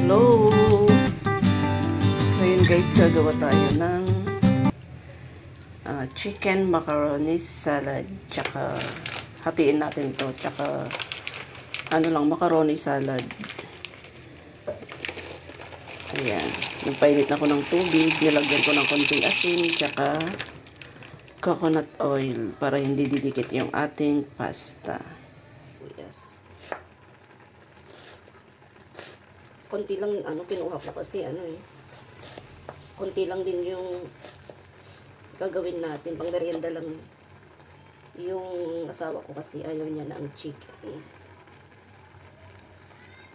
Hello! Ngayon guys, gagawa tayo ng chicken macaroni salad. Tsaka hatiin natin to. Tsaka macaroni salad. Ayan. Nagpainit na ko ng tubig. Nilagyan ko ng konting asin. Tsaka coconut oil para hindi didikit yung ating pasta. Yes. Konti lang kinuha ko kasi konti lang din yung gagawin natin, pang merienda lang. Yung asawa ko kasi ayaw niya ng chicken,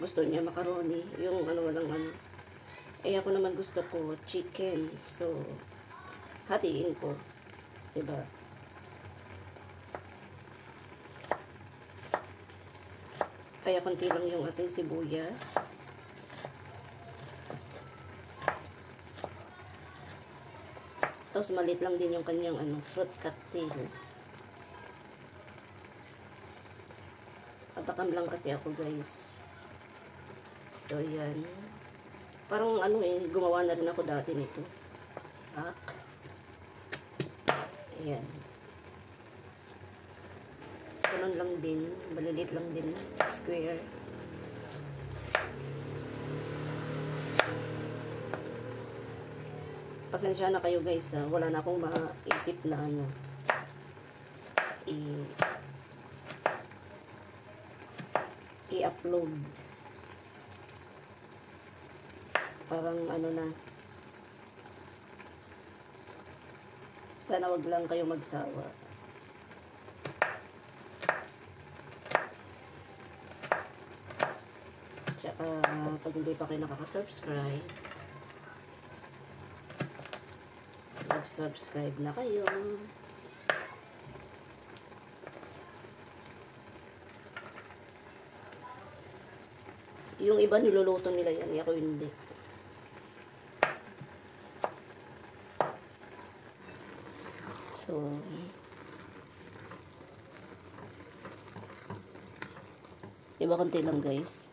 gusto niya macaroni, yung walang ako naman gusto ko chicken, so hatiin ko, diba? Kaya konti lang yung ating sibuyas. Tapos maliit lang din yung kanyang fruit cocktail. Tatakam lang kasi ako guys. So yan. Parang gumawa na rin ako dati nito. Ayan. Ganun lang din. Malilit lang din. Square. Pasensya na kayo guys, wala na akong maisip na i-upload. Parang na. Sana wag lang kayo magsawa. Tsaka pag hindi pa kayo nakaka-subscribe, mag-subscribe na kayo. Yung iba niluluto nila yan, ako hindi. So diba konti lang guys.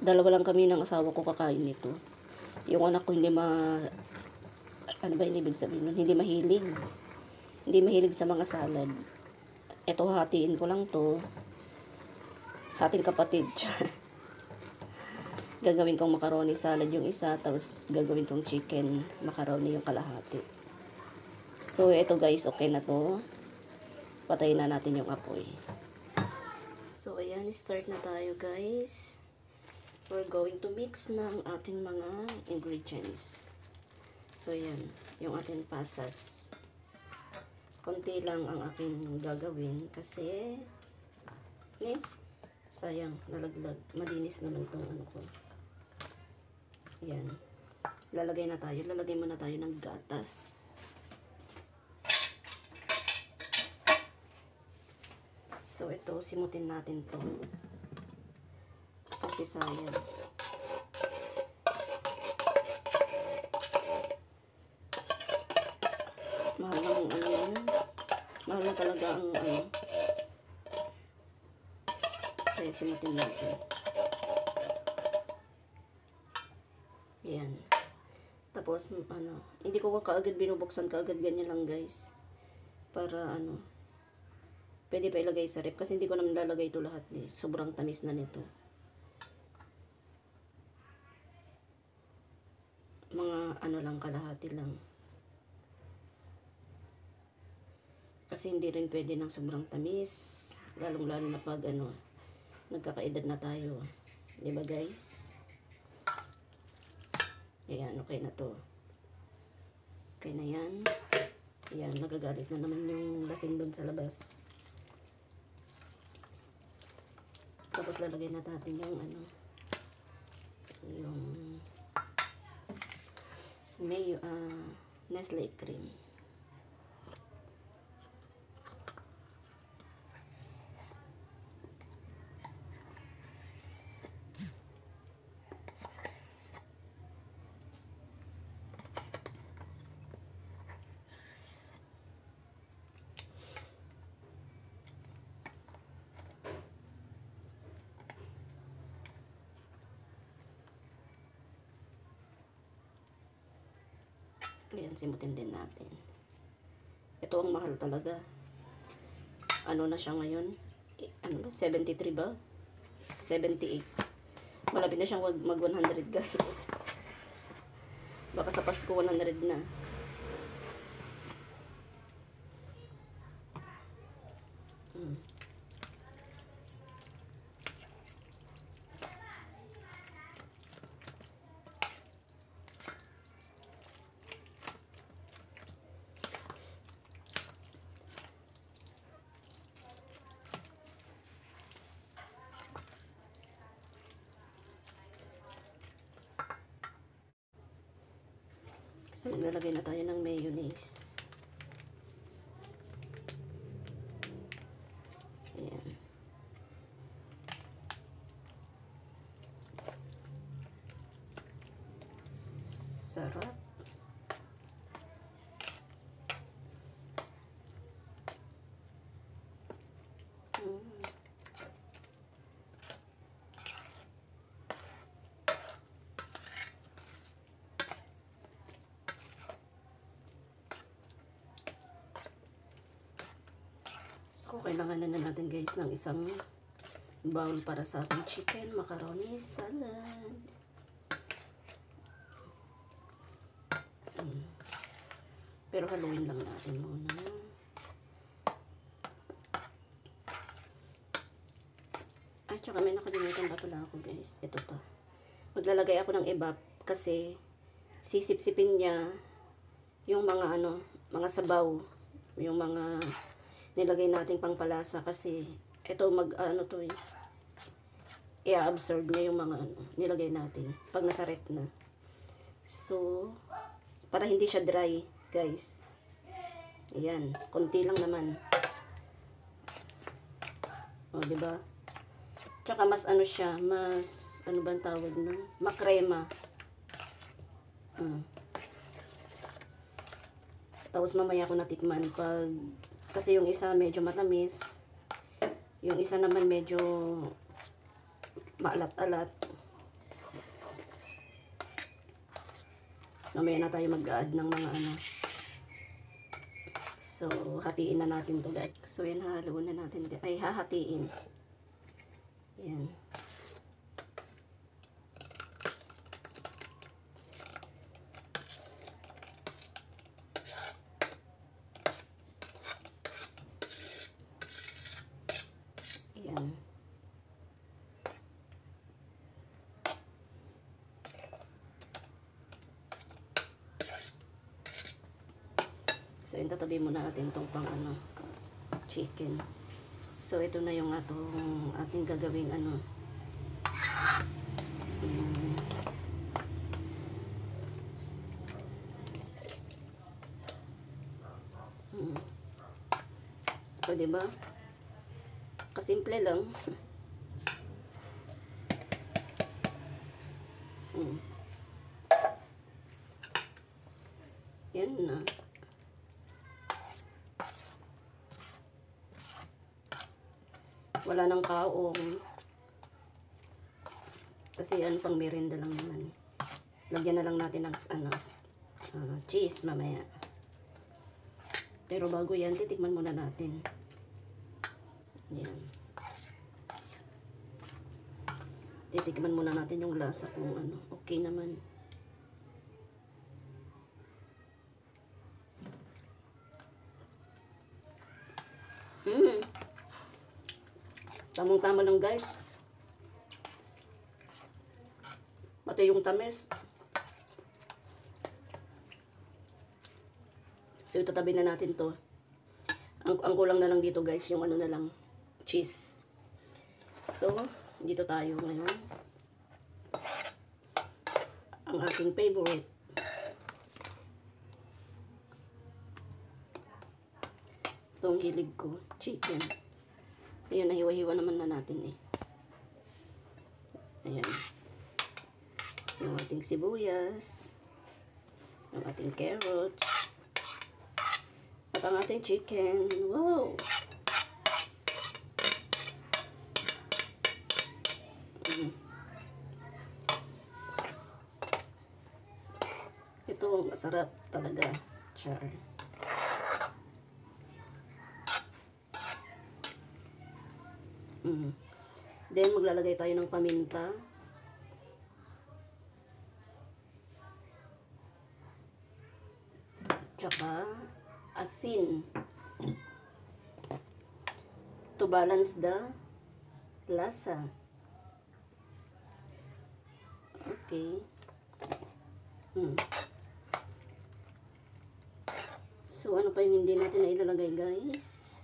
Dalawa lang kami ng asawa ko kakain nito. Yung anak ko hindi ano ba yung ibig sabihin nun? Hindi mahilig. Hindi mahilig sa mga salad. Ito, hatiin ko lang to. Hating kapatid. Gagawin kong macaroni salad yung isa. Tapos gagawin kong chicken macaroni yung kalahati. So, ito guys, okay na to. Patayin na natin yung apoy. So, ayan. Start na tayo guys. We're going to mix ng ating mga ingredients. So, yan. Yung ating pasas. Konti lang ang aking gagawin kasi sayang, nalaglag. Malinis naman itong ko. Yan. Lalagay na tayo. Lalagay muna tayo ng gatas. So, ito, simutin natin to. Kasi sayang. Mahal na talaga ang kaya simutin natin. Yan. Tapos hindi ko kaagad binubuksan kaagad, ganyan lang guys, para pwede pa ilagay sa ref kasi hindi ko naman lalagay ito lahat sobrang tamis na nito. Mga lang, kalahati lang. Kasi hindi rin pwede ng sobrang tamis. Lalong-lalo na pag nagkakaedad na tayo. Diba guys? Ayan, okay na to. Okay na yan. Ayan, nagagalit na naman yung lasing doon sa labas. Tapos lalagay na natin yung may Nestle cream. Ayan, simutin din natin. Ito ang mahal talaga. Ano na siya ngayon? Ano ba? 73 ba? 78. Malapit na siyang mag 100 guys. Baka sa Pasko 100 na. So, naglalagay na tayo ng mayonnaise. Ayan. Sarap. So, kailangan na natin guys ng isang bowl para sa ating chicken macaroni salad. Pero haluin lang natin muna. Ay, tsaka may nakalimutan pa pala ako guys. Ito pa. Maglalagay ako ng evap kasi sisip-sipin niya yung mga mga sabaw, yung mga nilagay natin pangpalasa kasi ito to i-absorb niya yung mga nilagay natin pag nasa ref na. So, para hindi siya dry, guys. Ayan, konti lang naman. O, diba? Tsaka mas siya, mas, ba ang tawag nun? Makrema. Tapos mamaya ko natikman pag, kasi yung isa medyo matamis, yung isa naman medyo maalat-alat. Mamaya na tayo mag-add ng mga So, hatiin na natin to guys. So, yan, haluan na natin. Ay, hahatiin. Yan. Yan. So, yun, tatabi muna natin itong pang chicken. So, ito na yung ating gagawing Ito, diba? Kasimple lang. Yan na. Wala nang kaong. Kasi pang merienda lang naman. Lagyan na lang natin ng cheese mamaya. Pero bago yan, titikman muna natin. Yan. Titikman muna natin yung lasa kung okay naman. Tamang-tama lang guys. Pati yung tamis. So itatabi na natin to. Ang kulang na lang dito guys, yung na lang, cheese. So, dito tayo ngayon. Ang aking favorite. Itong hilig ko, chicken. Ayan, nahiwa-hiwa naman na natin eh. Ayan. Yung ating sibuyas. Yung ating carrots. At ang ating chicken. Wow! Ito, Wow, masarap talaga. Char. Then, maglalagay tayo ng paminta. Tsaka, asin. To balance the lasa. Okay. So, ano pa yung hindi natin na ilalagay, guys?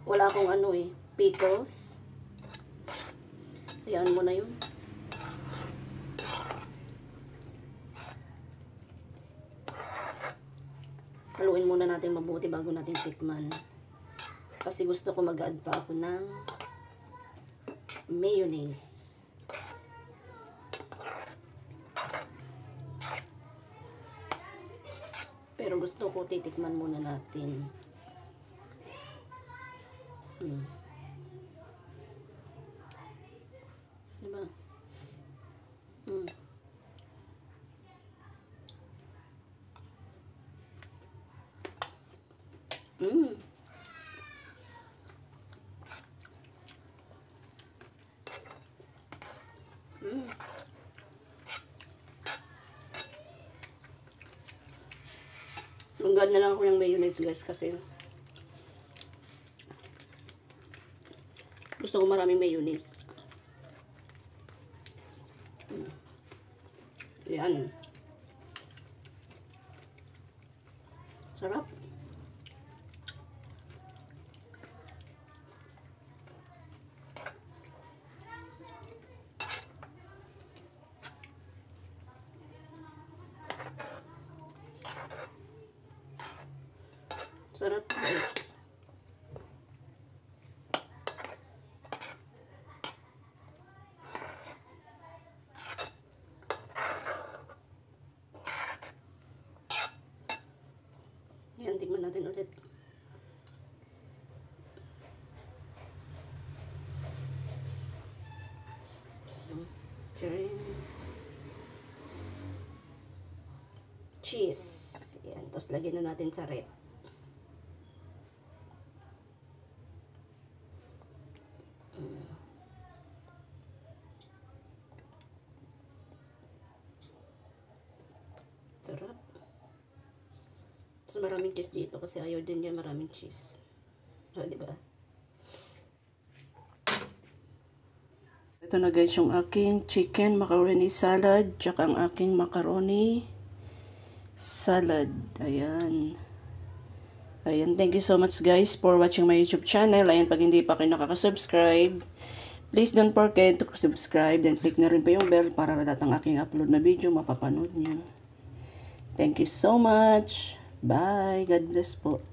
Wala akong ano eh, pickles. Hayaan mo na yun. Haluin muna natin mabuti bago natin tikman. Kasi gusto ko mag-add pa ako ng mayonnaise. Pero gusto ko titikman muna natin. Diba? Mag-add na lang ako ng mayonnaise, guys, kasi gusto ko maraming mayonnaise. Yan. Sarap. Sarap, guys. Yan, tignan natin ulit. Cheese. Yan, tapos lagyan na natin sa rep. Sarap. Tapos maraming cheese dito kasi ayaw din niya maraming cheese. So, diba? Ito na guys yung aking chicken macaroni salad, tsaka ang aking macaroni salad. Ayan. Ayan, thank you so much guys for watching my YouTube channel. Ayan, pag hindi pa kayo nakaka-subscribe, please don't forget to subscribe. Then click na rin pa yung bell para lahat ng aking upload na video mapapanood nyo. Thank you so much. Bye. God bless po.